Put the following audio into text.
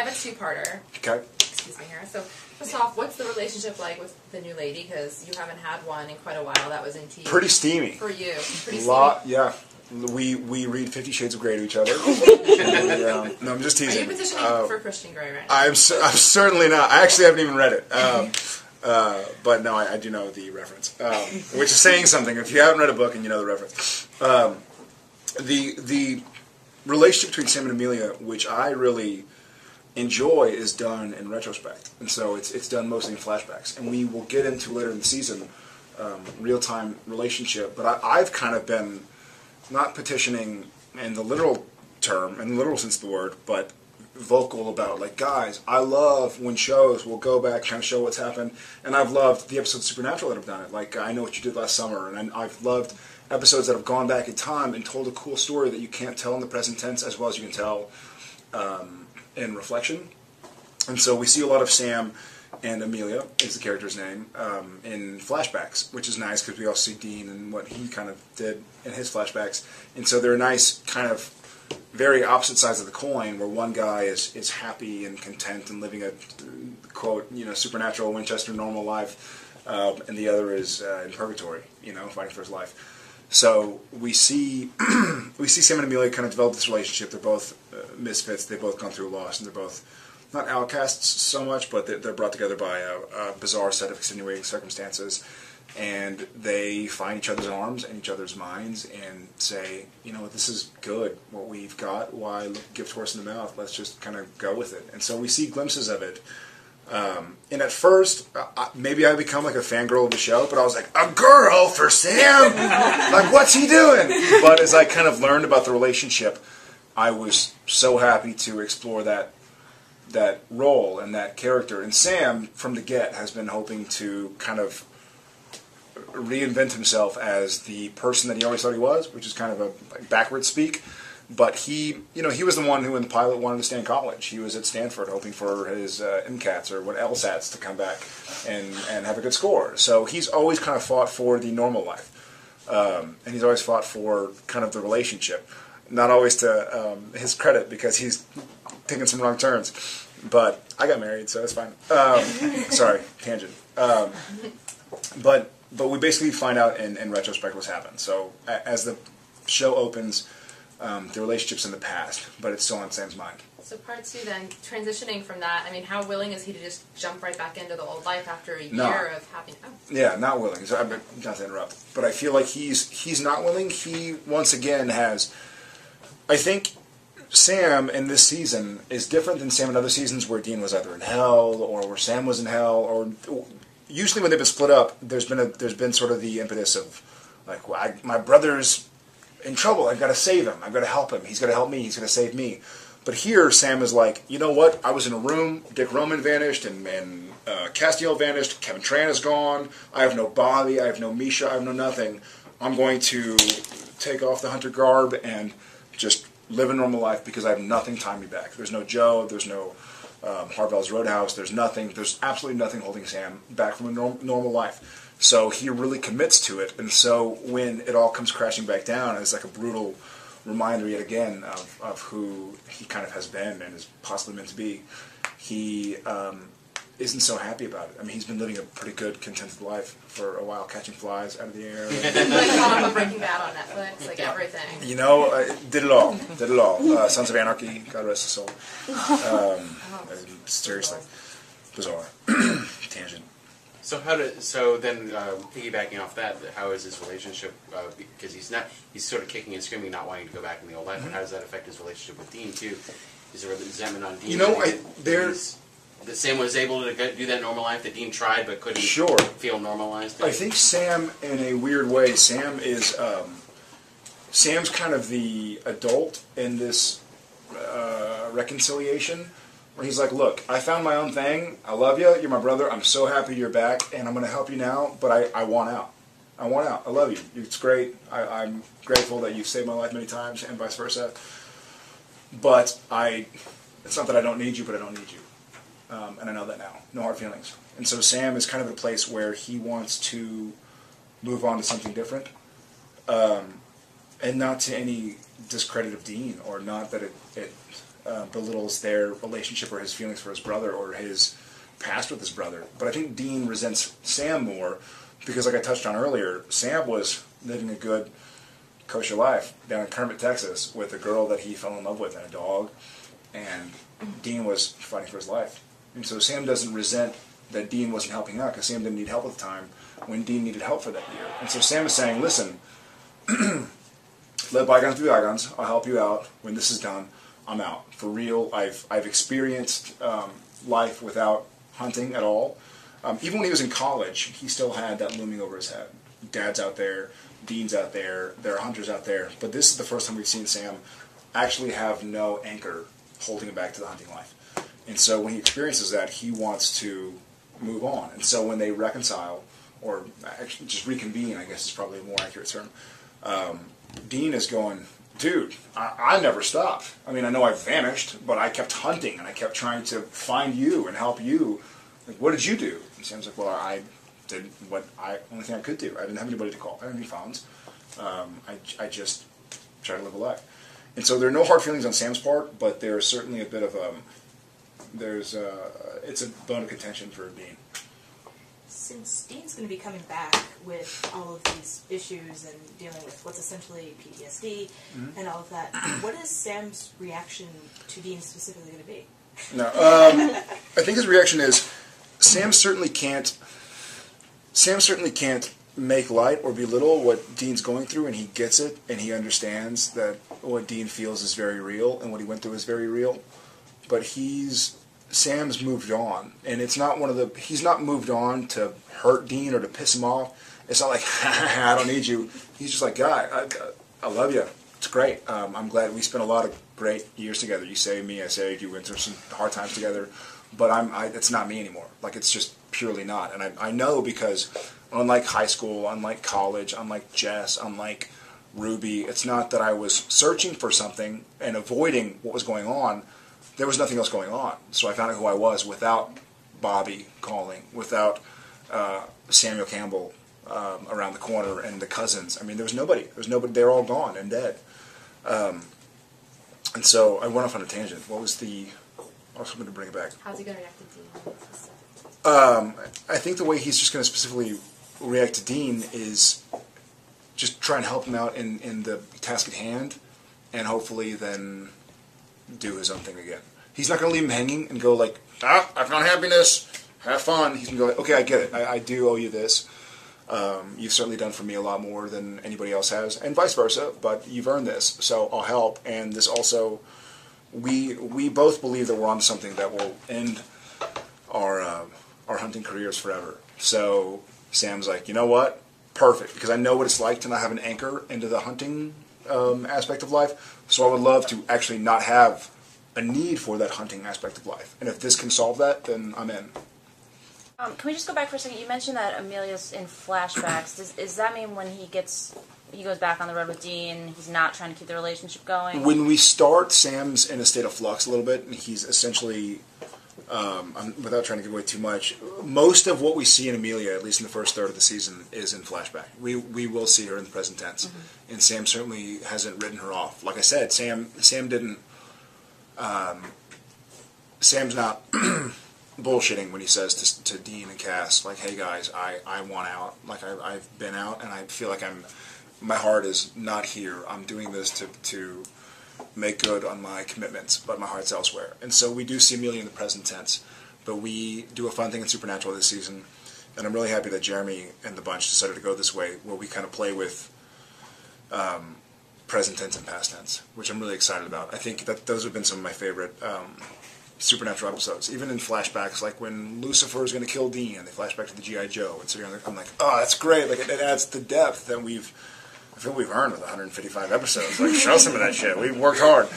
have a two-parter. Okay. Excuse me here. So, first off, what's the relationship like with the new lady? Because you haven't had one in quite a while. That was in TV. Pretty steamy. For you. Pretty steamy. Yeah. We read 50 Shades of Grey to each other. And, no, I'm just teasing. Are you petitioning for Christian Grey right now? I'm certainly not. I actually haven't even read it. But no, I do know the reference, which is saying something. If you haven't read a book and you know the reference, the relationship between Sam and Amelia, which I really enjoy, is done in retrospect, and so it's done mostly in flashbacks. And we will get into later in the season real-time relationship. But I've kind of been not petitioning in the literal term, in the literal sense of the word, but vocal about, like, guys, I love when shows will go back, kind of show what's happened, and I've loved the episodes of Supernatural that have done it, like I Know What You Did Last Summer, and I've loved episodes that have gone back in time and told a cool story that you can't tell in the present tense as well as you can tell in reflection. And so we see a lot of Sam and Amelia, is the character's name, in flashbacks, which is nice because we also see Dean and what he kind of did in his flashbacks. And so they're nice kind of very opposite sides of the coin, where one guy is happy and content and living a, quote, supernatural Winchester normal life, and the other is in purgatory, fighting for his life. So we see Sam and Amelia kind of develop this relationship. They're both misfits. They've both gone through a loss, and they're both not outcasts so much, but they're brought together by a bizarre set of extenuating circumstances. And they find each other's arms and each other's minds and say, this is good, what we've got. Why look a gift horse in the mouth? Let's just kind of go with it. And so we see glimpses of it. And at first, maybe I become like a fangirl of the show, but I was like, a girl for Sam? Like, what's he doing? But as I kind of learned about the relationship, I was so happy to explore that role and that character. And Sam, from the get, has been hoping to kind of reinvent himself as the person that he always thought he was, which is kind of a backwards speak. But he was the one who in the pilot wanted to stay in college. He was at Stanford hoping for his MCATs or what LSATs to come back and have a good score. So he's always kind of fought for the normal life. And he's always fought for kind of the relationship. Not always to his credit, because he's taken some wrong turns. But I got married, so it's fine. Sorry, tangent. But we basically find out in retrospect what's happened. So as the show opens, the relationship's in the past, but it's still on Sam's mind. So part two then, transitioning from that, I mean, how willing is he to just jump right back into the old life after a year of having... Oh. Yeah, not willing. So I'm not to interrupt. But I feel like he's not willing. He, once again, has... I think Sam in this season is different than Sam in other seasons where Dean was either in hell or where Sam was in hell, or... Usually when they've been split up, there's been sort of the impetus of, like, well, my brother's in trouble. I've got to save him. I've got to help him. He's got to help me. He's going to save me. But here, Sam is like, you know what? I was in a room. Dick Roman vanished, and Castiel vanished. Kevin Tran is gone. I have no Bobby. I have no Misha. I have no nothing. I'm going to take off the hunter garb and just live a normal life because I have nothing tying me back. There's no Joe. There's no Harvell's Roadhouse. There's nothing. There's absolutely nothing holding Sam back from a normal life. So he really commits to it. And so when it all comes crashing back down, it's like a brutal reminder yet again of who he kind of has been and is possibly meant to be. He isn't so happy about it. I mean, he's been living a pretty good, contented life for a while, catching flies out of the air. Like Breaking Bad on Netflix, like everything. Did it all. Did it all. Sons of Anarchy, God rest his soul. Seriously. Bizarre. Tangent. So then piggybacking off that, how is his relationship? Because he's sort of kicking and screaming, not wanting to go back in the old life. Mm-hmm. But how does that affect his relationship with Dean too? Is there resentment on Dean? That Sam was able to do that normal life that Dean tried but couldn't feel normalized. I think Sam, in a weird way, Sam is Sam's kind of the adult in this reconciliation. Where he's like, look, I found my own thing. I love you. You're my brother. I'm so happy you're back, and I'm going to help you now, but I want out. I want out. I love you. It's great. I'm grateful that you've saved my life many times, and vice versa. But it's not that I don't need you, but I don't need you. And I know that now. No hard feelings. And so Sam is kind of at a place where he wants to move on to something different. And not to any discredit of Dean, or not that it belittles their relationship or his feelings for his brother or his past with his brother. But I think Dean resents Sam more because, like I touched on earlier, Sam was living a good, kosher life down in Kermit, Texas, with a girl that he fell in love with and a dog, and Dean was fighting for his life. And so Sam doesn't resent that Dean wasn't helping out because Sam didn't need help at the time when Dean needed help for that year. And so Sam is saying, listen, let bygones be bygones. I'll help you out. When this is done, I'm out. For real, I've experienced life without hunting at all. Even when he was in college, he still had that looming over his head. Dad's out there, Dean's out there, there are hunters out there. But this is the first time we've seen Sam actually have no anchor holding him back to the hunting life. And so when he experiences that, he wants to move on. And so when they reconcile, or actually just reconvene, I guess is probably a more accurate term, Dean is going, dude, I never stopped. I mean, I know I vanished, but I kept hunting, and I kept trying to find you and help you. Like, what did you do? And Sam's like, well, I did only thing I could do. I didn't have anybody to call. I didn't have any phones. I just tried to live a life. And so there are no hard feelings on Sam's part, but there's certainly a bit of it's a bone of contention for Dean. Since Dean's going to be coming back with all of these issues and dealing with what's essentially PTSD and all of that, what is Sam's reaction to Dean specifically going to be? No, I think his reaction is Sam certainly can't make light or belittle what Dean's going through, and he gets it, and he understands that what Dean feels is very real, and what he went through is very real. But Sam's moved on, and it's not he's not moved on to hurt Dean or to piss him off. It's not like, I don't need you. He's just like, guy, I love you. It's great. I'm glad we spent a lot of great years together. You saved me, I saved you. We went through some hard times together, but it's not me anymore. Like, it's just purely not. And I know because unlike high school, unlike college, unlike Jess, unlike Ruby, it's not that I was searching for something and avoiding what was going on. There was nothing else going on. So I found out who I was without Bobby calling, without Samuel Campbell around the corner and the cousins. I mean, there was nobody. They were all gone and dead. And so I went off on a tangent. I was hoping to bring it back. How's he going to react to Dean? I think the way he's just going to specifically react to Dean is just try and help him out in the task at hand, and hopefully then do his own thing again. He's not going to leave him hanging and go like, I found happiness, have fun. He's going to go like, okay, I get it. I do owe you this. You've certainly done for me a lot more than anybody else has, and vice versa, but you've earned this, so I'll help. And this also, we both believe that we're on to something that will end our hunting careers forever. So Sam's like, you know what? Perfect, because I know what it's like to not have an anchor into the hunting aspect of life, so I would love to actually not have a need for that hunting aspect of life. And if this can solve that, then I'm in. Can we just go back for a second? You mentioned that Amelia's in flashbacks. Does that mean when he goes back on the road with Dean, he's not trying to keep the relationship going? When we start, Sam's in a state of flux a little bit, and he's essentially, without trying to give away too much, most of what we see in Amelia, at least in the first third of the season, is in flashback. We will see her in the present tense, and Sam certainly hasn't written her off. Like I said, Sam didn't. Sam's not bullshitting when he says to Dean and Cass, like, hey guys, I want out. Like, I've been out, and I feel like my heart is not here. I'm doing this to make good on my commitments, but my heart's elsewhere. And so we do see Amelia in the present tense, but we do a fun thing in Supernatural this season, and I'm really happy that Jeremy and the bunch decided to go this way, where we kind of play with present tense and past tense, which I'm really excited about. I think that those have been some of my favorite Supernatural episodes, even in flashbacks, like when Lucifer is going to kill Dean, and they flash back to the G.I. Joe, and so I'm like, oh, that's great. Like, it adds the depth that I feel we've earned with 155 episodes. Like, show some of that shit. We've worked hard.